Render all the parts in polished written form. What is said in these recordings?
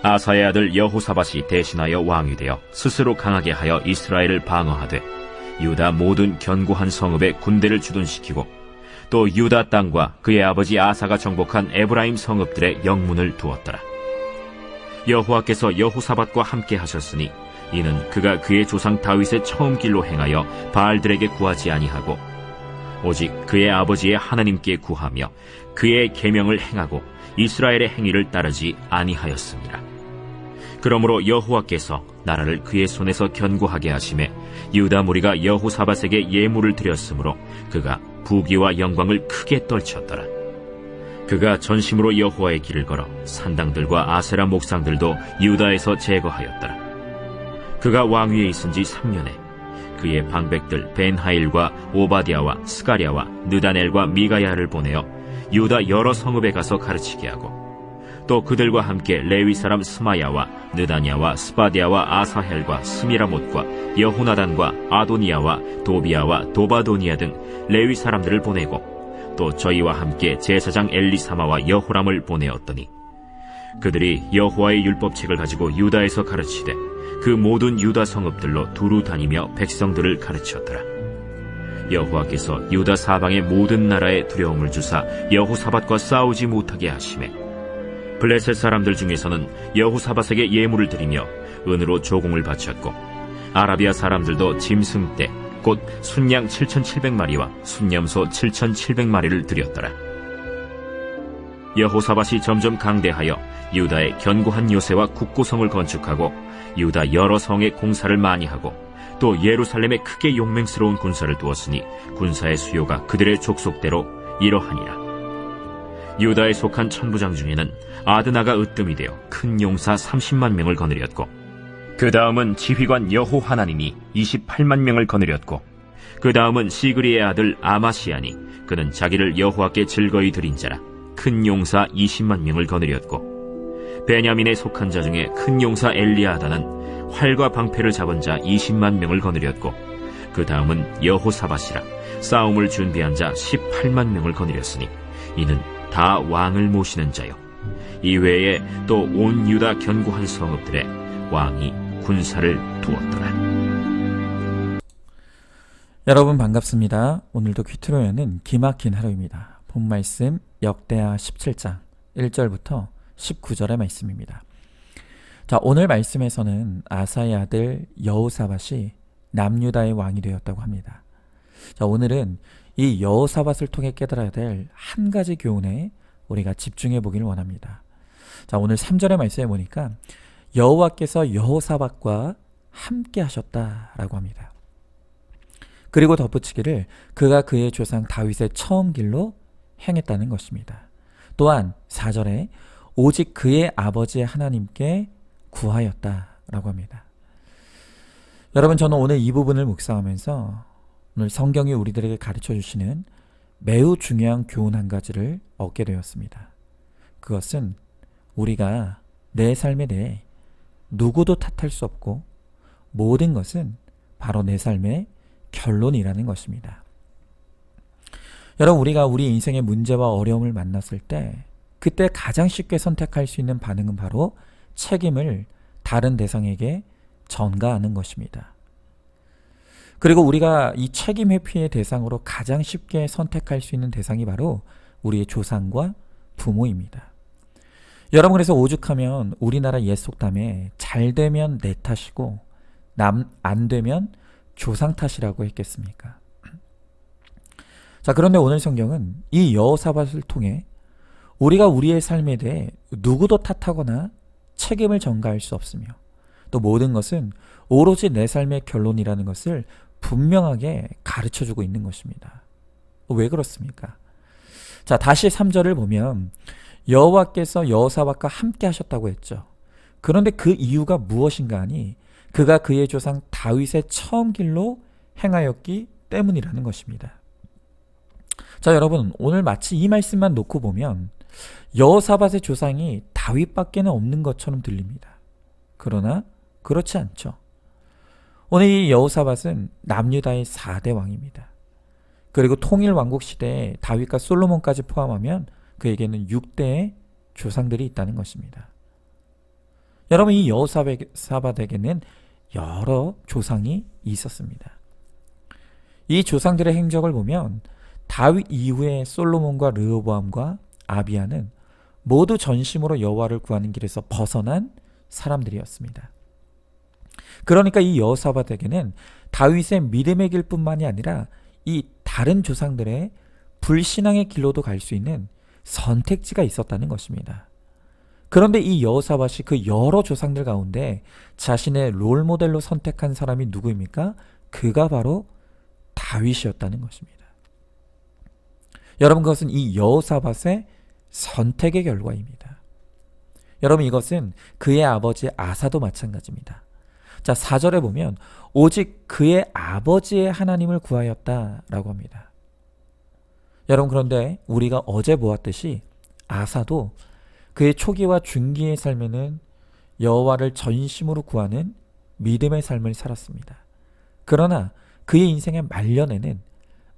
아사의 아들 여호사밧이 대신하여 왕이 되어 스스로 강하게 하여 이스라엘을 방어하되 유다 모든 견고한 성읍에 군대를 주둔시키고 또 유다 땅과 그의 아버지 아사가 정복한 에브라임 성읍들의 영문을 두었더라. 여호와께서 여호사밧과 함께 하셨으니 이는 그가 그의 조상 다윗의 처음 길로 행하여 바알들에게 구하지 아니하고 오직 그의 아버지의 하나님께 구하며 그의 계명을 행하고 이스라엘의 행위를 따르지 아니하였습니다. 그러므로 여호와께서 나라를 그의 손에서 견고하게 하심에 유다 무리가 여호사밧에게 예물을 드렸으므로 그가 부귀와 영광을 크게 떨쳤더라. 그가 전심으로 여호와의 길을 걸어 산당들과 아세라 목상들도 유다에서 제거하였더라. 그가 왕위에 있은 지 3년에 그의 방백들 벤하일과 오바댜와 스가랴와 느다넬과 미가야를 보내어 유다 여러 성읍에 가서 가르치게 하고 또 그들과 함께 레위 사람 스마야와 느다냐와 스바디아와 아사헬과 스미라못과 여호나단과 아도니아와 도비아와 도바도니아 등 레위 사람들을 보내고 또 저희와 함께 제사장 엘리사마와 여호람을 보내었더니 그들이 여호와의 율법책을 가지고 유다에서 가르치되 그 모든 유다 성읍들로 두루 다니며 백성들을 가르쳤더라. 여호와께서 유다 사방의 모든 나라에 두려움을 주사 여호사밧과 싸우지 못하게 하시매 블레셋 사람들 중에서는 여호사밧에게 예물을 드리며 은으로 조공을 바쳤고 아라비아 사람들도 짐승떼 곧 순양 7,700마리와 순염소 7,700마리를 드렸더라. 여호사밧이 점점 강대하여 유다의 견고한 요새와 국고성을 건축하고 유다 여러 성에 공사를 많이 하고 또 예루살렘에 크게 용맹스러운 군사를 두었으니 군사의 수요가 그들의 족속대로 이러하니라. 유다에 속한 천부장 중에는 아드나가 으뜸이 되어 큰 용사 30만 명을 거느렸고 그 다음은 지휘관 여호하나님이 28만 명을 거느렸고 그 다음은 시그리의 아들 아마시아니 그는 자기를 여호와께 즐거이 드린 자라 큰 용사 20만 명을 거느렸고 베냐민에 속한 자 중에 큰 용사 엘리아다는 활과 방패를 잡은 자 20만 명을 거느렸고 그 다음은 여호사밧이라 싸움을 준비한 자 18만 명을 거느렸으니 이는 다 왕을 모시는 자요 이외에 또 온 유다 견고한 성읍들에 왕이 군사를 두었더라. 여러분 반갑습니다. 오늘도 퀴트로에는 기막힌 하루입니다. 본 말씀 역대하 17장 1절부터 19절의 말씀입니다. 자, 오늘 말씀에서는 아사의 아들 여호사밧이 남유다의 왕이 되었다고 합니다. 자, 오늘은 이 여호사밧을 통해 깨달아야 될 한 가지 교훈에 우리가 집중해 보기를 원합니다. 자, 오늘 3절의 말씀에 보니까 여호와께서 여호사밧과 함께 하셨다라고 합니다. 그리고 덧붙이기를 그가 그의 조상 다윗의 처음 길로 행했다는 것입니다. 또한 4절에 오직 그의 아버지의 하나님께 구하였다라고 합니다. 여러분, 저는 오늘 이 부분을 묵상하면서 오늘 성경이 우리들에게 가르쳐 주시는 매우 중요한 교훈 한 가지를 얻게 되었습니다. 그것은 우리가 내 삶에 대해 누구도 탓할 수 없고 모든 것은 바로 내 삶의 결론이라는 것입니다. 여러분, 우리가 우리 인생의 문제와 어려움을 만났을 때 그때 가장 쉽게 선택할 수 있는 반응은 바로 책임을 다른 대상에게 전가하는 것입니다. 그리고 우리가 이 책임 회피의 대상으로 가장 쉽게 선택할 수 있는 대상이 바로 우리의 조상과 부모입니다. 여러분, 그래서 오죽하면 우리나라 옛 속담에 잘 되면 내 탓이고 안 되면 조상 탓이라고 했겠습니까? 자, 그런데 오늘 성경은 이 여호사밧을 통해 우리가 우리의 삶에 대해 누구도 탓하거나 책임을 전가할 수 없으며 또 모든 것은 오로지 내 삶의 결론이라는 것을 분명하게 가르쳐주고 있는 것입니다. 왜 그렇습니까? 자, 다시 3절을 보면 여호와께서 여호사밧과 함께 하셨다고 했죠. 그런데 그 이유가 무엇인가 하니 그가 그의 조상 다윗의 처음 길로 행하였기 때문이라는 것입니다. 자, 여러분, 오늘 마치 이 말씀만 놓고 보면 여호사밧의 조상이 다윗밖에는 없는 것처럼 들립니다. 그러나 그렇지 않죠. 오늘 이 여호사밧은 남유다의 4대 왕입니다. 그리고 통일 왕국 시대에 다윗과 솔로몬까지 포함하면 그에게는 6대의 조상들이 있다는 것입니다. 여러분, 이 여호사밧에게는 여러 조상이 있었습니다. 이 조상들의 행적을 보면 다윗 이후에 솔로몬과 르호보암과 아비야는 모두 전심으로 여호와를 구하는 길에서 벗어난 사람들이었습니다. 그러니까 이 여호사밧에게는 다윗의 믿음의 길뿐만이 아니라 이 다른 조상들의 불신앙의 길로도 갈 수 있는 선택지가 있었다는 것입니다. 그런데 이 여호사밧이 그 여러 조상들 가운데 자신의 롤모델로 선택한 사람이 누구입니까? 그가 바로 다윗이었다는 것입니다. 여러분, 그것은 이 여호사밧의 선택의 결과입니다. 여러분, 이것은 그의 아버지 아사도 마찬가지입니다. 자, 4절에 보면 오직 그의 아버지의 하나님을 구하였다라고 합니다. 여러분, 그런데 우리가 어제 보았듯이 아사도 그의 초기와 중기의 삶에는 여호와를 전심으로 구하는 믿음의 삶을 살았습니다. 그러나 그의 인생의 말년에는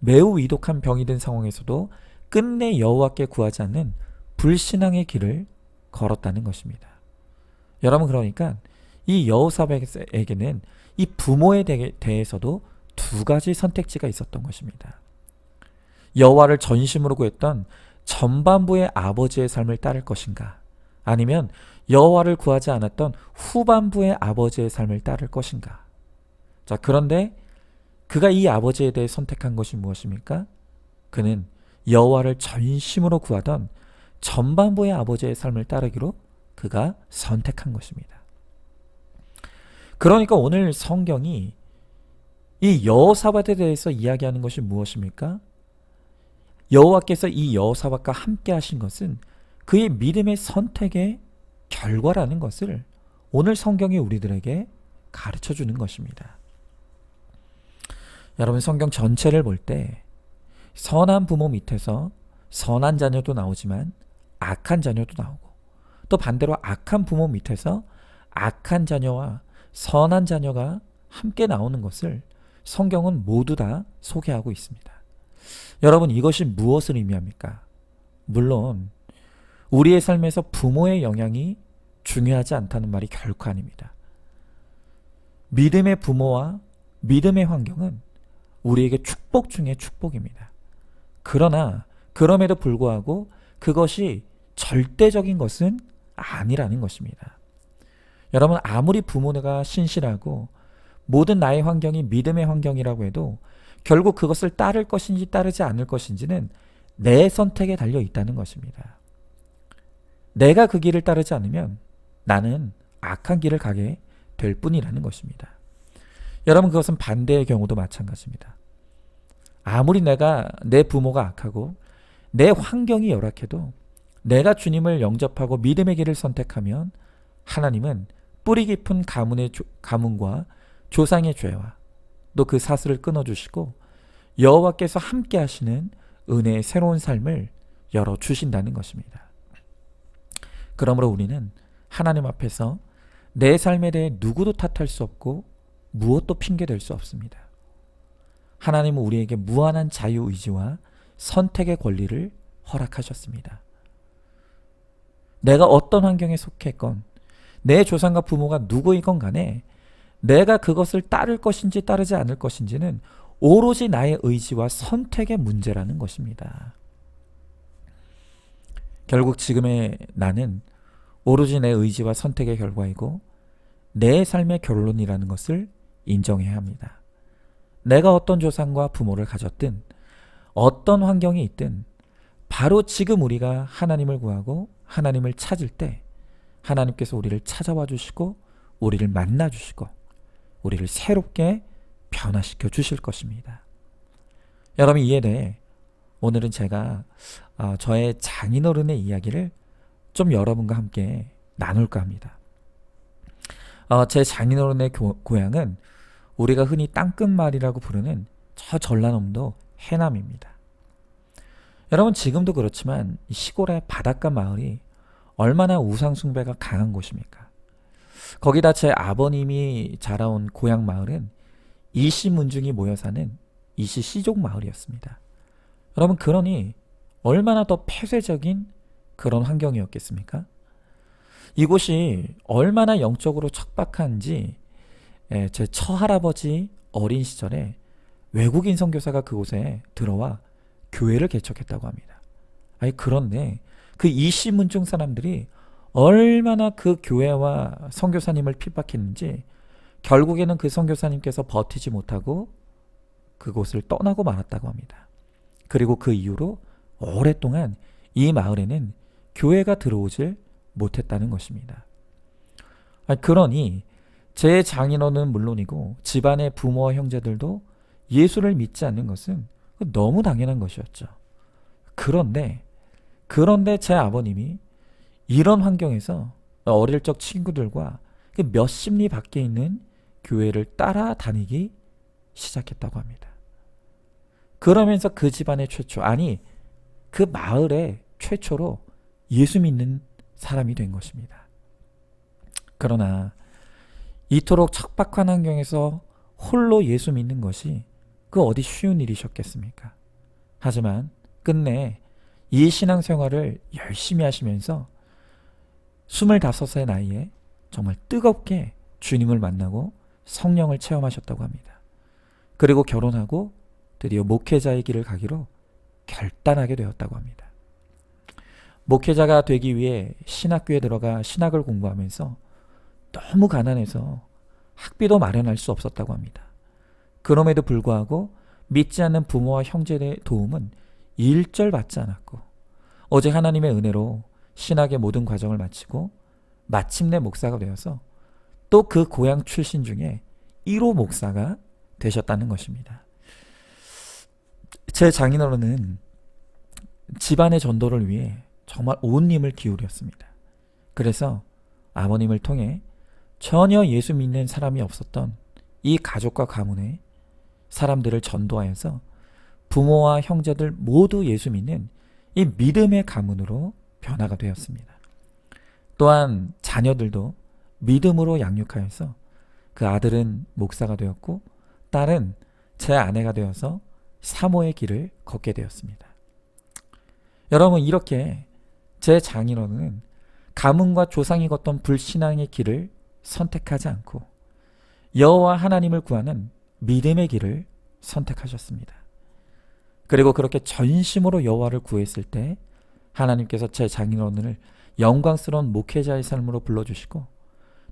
매우 위독한 병이 든 상황에서도 끝내 여호와께 구하지 않는 불신앙의 길을 걸었다는 것입니다. 여러분, 그러니까 이 여호사밧에게는 이 부모에 대해서도 두 가지 선택지가 있었던 것입니다. 여호와를 전심으로 구했던 전반부의 아버지의 삶을 따를 것인가, 아니면 여호와를 구하지 않았던 후반부의 아버지의 삶을 따를 것인가. 자, 그런데 그가 이 아버지에 대해 선택한 것이 무엇입니까? 그는 여호와를 전심으로 구하던 전반부의 아버지의 삶을 따르기로 그가 선택한 것입니다. 그러니까 오늘 성경이 이 여호사밧에 대해서 이야기하는 것이 무엇입니까? 여호와께서 이 여호사밧과 함께 하신 것은 그의 믿음의 선택의 결과라는 것을 오늘 성경이 우리들에게 가르쳐 주는 것입니다. 여러분, 성경 전체를 볼 때 선한 부모 밑에서 선한 자녀도 나오지만 악한 자녀도 나오고, 또 반대로 악한 부모 밑에서 악한 자녀와 선한 자녀가 함께 나오는 것을 성경은 모두 다 소개하고 있습니다. 여러분, 이것이 무엇을 의미합니까? 물론 우리의 삶에서 부모의 영향이 중요하지 않다는 말이 결코 아닙니다. 믿음의 부모와 믿음의 환경은 우리에게 축복 중에 축복입니다. 그러나 그럼에도 불구하고 그것이 절대적인 것은 아니라는 것입니다. 여러분, 아무리 부모가 신실하고 모든 나의 환경이 믿음의 환경이라고 해도 결국 그것을 따를 것인지 따르지 않을 것인지는 내 선택에 달려 있다는 것입니다. 내가 그 길을 따르지 않으면 나는 악한 길을 가게 될 뿐이라는 것입니다. 여러분, 그것은 반대의 경우도 마찬가지입니다. 아무리 내 부모가 악하고 내 환경이 열악해도 내가 주님을 영접하고 믿음의 길을 선택하면 하나님은 뿌리 깊은 가문과 조상의 죄와 또 그 사슬을 끊어주시고 여호와께서 함께 하시는 은혜의 새로운 삶을 열어주신다는 것입니다. 그러므로 우리는 하나님 앞에서 내 삶에 대해 누구도 탓할 수 없고 무엇도 핑계댈 수 없습니다. 하나님은 우리에게 무한한 자유의지와 선택의 권리를 허락하셨습니다. 내가 어떤 환경에 속했건 내 조상과 부모가 누구이건 간에 내가 그것을 따를 것인지 따르지 않을 것인지는 오로지 나의 의지와 선택의 문제라는 것입니다. 결국 지금의 나는 오로지 내 의지와 선택의 결과이고 내 삶의 결론이라는 것을 인정해야 합니다. 내가 어떤 조상과 부모를 가졌든 어떤 환경이 있든 바로 지금 우리가 하나님을 구하고 하나님을 찾을 때 하나님께서 우리를 찾아와 주시고 우리를 만나 주시고 우리를 새롭게 변화시켜 주실 것입니다. 여러분, 이에 대해 오늘은 제가 저의 장인어른의 이야기를 좀 여러분과 함께 나눌까 합니다. 제 장인어른의 고향은 우리가 흔히 땅끝마을이라고 부르는 저 전라남도 해남입니다. 여러분, 지금도 그렇지만 시골의 바닷가 마을이 얼마나 우상숭배가 강한 곳입니까? 거기다 제 아버님이 자라온 고향 마을은 이씨 문중이 모여 사는 이씨 씨족 마을이었습니다. 여러분, 그러니 얼마나 더 폐쇄적인 그런 환경이었겠습니까? 이곳이 얼마나 영적으로 척박한지 제 처할아버지 어린 시절에 외국인 선교사가 그곳에 들어와 교회를 개척했다고 합니다. 아니 그런데 그 이시문중 사람들이 얼마나 그 교회와 선교사님을 핍박했는지 결국에는 그 선교사님께서 버티지 못하고 그곳을 떠나고 말았다고 합니다. 그리고 그 이후로 오랫동안 이 마을에는 교회가 들어오질 못했다는 것입니다. 그러니 제 장인어른 물론이고 집안의 부모와 형제들도 예수를 믿지 않는 것은 너무 당연한 것이었죠. 그런데 제 아버님이 이런 환경에서 어릴 적 친구들과 그 몇십 리 밖에 있는 교회를 따라다니기 시작했다고 합니다. 그러면서 그 집안의 최초, 아니 그 마을의 최초로 예수 믿는 사람이 된 것입니다. 그러나 이토록 척박한 환경에서 홀로 예수 믿는 것이 그 어디 쉬운 일이셨겠습니까? 하지만 끝내 이 신앙생활을 열심히 하시면서 25세 나이에 정말 뜨겁게 주님을 만나고 성령을 체험하셨다고 합니다. 그리고 결혼하고 드디어 목회자의 길을 가기로 결단하게 되었다고 합니다. 목회자가 되기 위해 신학교에 들어가 신학을 공부하면서 너무 가난해서 학비도 마련할 수 없었다고 합니다. 그럼에도 불구하고 믿지 않는 부모와 형제의 도움은 일절 받지 않았고 오직 하나님의 은혜로 신학의 모든 과정을 마치고 마침내 목사가 되어서 또 그 고향 출신 중에 1호 목사가 되셨다는 것입니다. 제 장인어른은 집안의 전도를 위해 정말 온 힘을 기울였습니다. 그래서 아버님을 통해 전혀 예수 믿는 사람이 없었던 이 가족과 가문에 사람들을 전도하여서 부모와 형제들 모두 예수 믿는 이 믿음의 가문으로 변화가 되었습니다. 또한 자녀들도 믿음으로 양육하여서 그 아들은 목사가 되었고 딸은 제 아내가 되어서 사모의 길을 걷게 되었습니다. 여러분, 이렇게 제 장인어른은 가문과 조상이 걷던 불신앙의 길을 선택하지 않고 여호와 하나님을 구하는 믿음의 길을 선택하셨습니다. 그리고 그렇게 전심으로 여호와를 구했을 때 하나님께서 제 장인어른을 영광스러운 목회자의 삶으로 불러주시고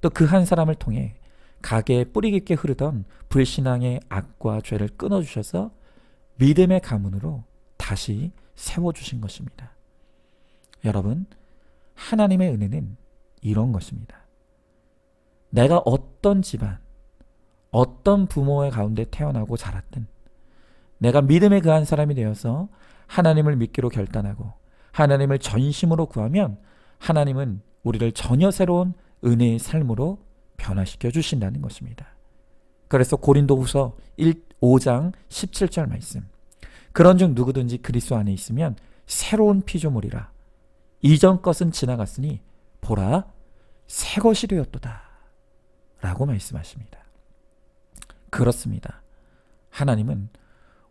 또 그 한 사람을 통해 가게에 뿌리 깊게 흐르던 불신앙의 악과 죄를 끊어주셔서 믿음의 가문으로 다시 세워주신 것입니다. 여러분, 하나님의 은혜는 이런 것입니다. 내가 어떤 집안, 어떤 부모의 가운데 태어나고 자랐든 내가 믿음의 그 한 사람이 되어서 하나님을 믿기로 결단하고 하나님을 전심으로 구하면 하나님은 우리를 전혀 새로운 은혜의 삶으로 변화시켜 주신다는 것입니다. 그래서 고린도후서 5장 17절 말씀, 그런즉 누구든지 그리스도 안에 있으면 새로운 피조물이라 이전 것은 지나갔으니 보라 새 것이 되었도다 라고 말씀하십니다. 그렇습니다. 하나님은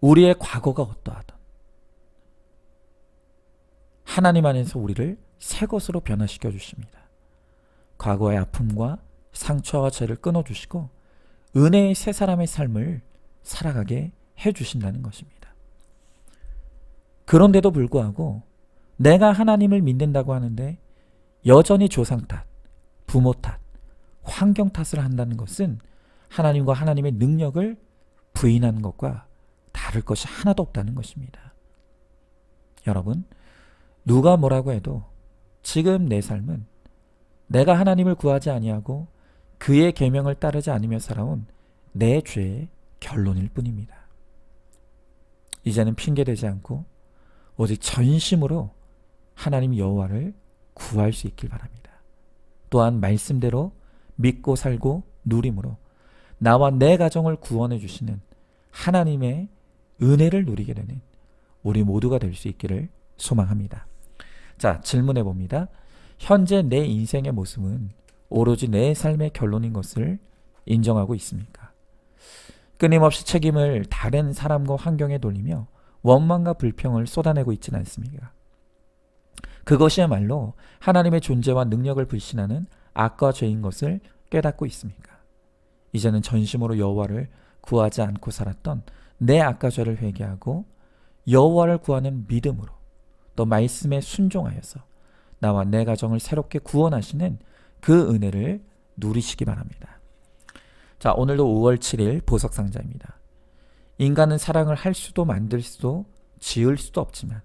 우리의 과거가 어떠하든 하나님 안에서 우리를 새 것으로 변화시켜 주십니다. 과거의 아픔과 상처와 죄를 끊어주시고 은혜의 새 사람의 삶을 살아가게 해주신다는 것입니다. 그런데도 불구하고 내가 하나님을 믿는다고 하는데 여전히 조상 탓, 부모 탓, 환경 탓을 한다는 것은 하나님과 하나님의 능력을 부인하는 것과 다를 것이 하나도 없다는 것입니다. 여러분, 누가 뭐라고 해도 지금 내 삶은 내가 하나님을 구하지 아니하고 그의 계명을 따르지 않으며 살아온 내 죄의 결론일 뿐입니다. 이제는 핑계대지 않고 오직 전심으로 하나님 여호와를 구할 수 있길 바랍니다. 또한 말씀대로 믿고 살고 누림으로 나와 내 가정을 구원해 주시는 하나님의 은혜를 누리게 되는 우리 모두가 될 수 있기를 소망합니다. 자, 질문해 봅니다. 현재 내 인생의 모습은 오로지 내 삶의 결론인 것을 인정하고 있습니까? 끊임없이 책임을 다른 사람과 환경에 돌리며 원망과 불평을 쏟아내고 있지는 않습니까? 그것이야말로 하나님의 존재와 능력을 불신하는 악과 죄인 것을 깨닫고 있습니까? 이제는 전심으로 여호와를 구하지 않고 살았던 내 악과 죄를 회개하고 여호와를 구하는 믿음으로 또 말씀에 순종하여서 나와 내 가정을 새롭게 구원하시는 그 은혜를 누리시기 바랍니다. 자, 오늘도 5월 7일 보석상자입니다. 인간은 사랑을 할 수도 만들 수도 지을 수도 없지만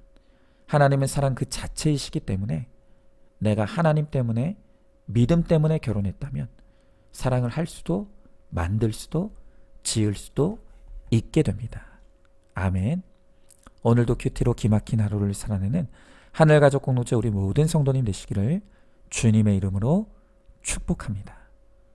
하나님은 사랑 그 자체이시기 때문에 내가 하나님 때문에 믿음 때문에 결혼했다면 사랑을 할 수도 만들 수도 지을 수도 있게 됩니다. 아멘. 오늘도 큐티로 기막힌 하루를 살아내는 하늘가족 공동체 우리 모든 성도님 되시기를 주님의 이름으로 축복합니다.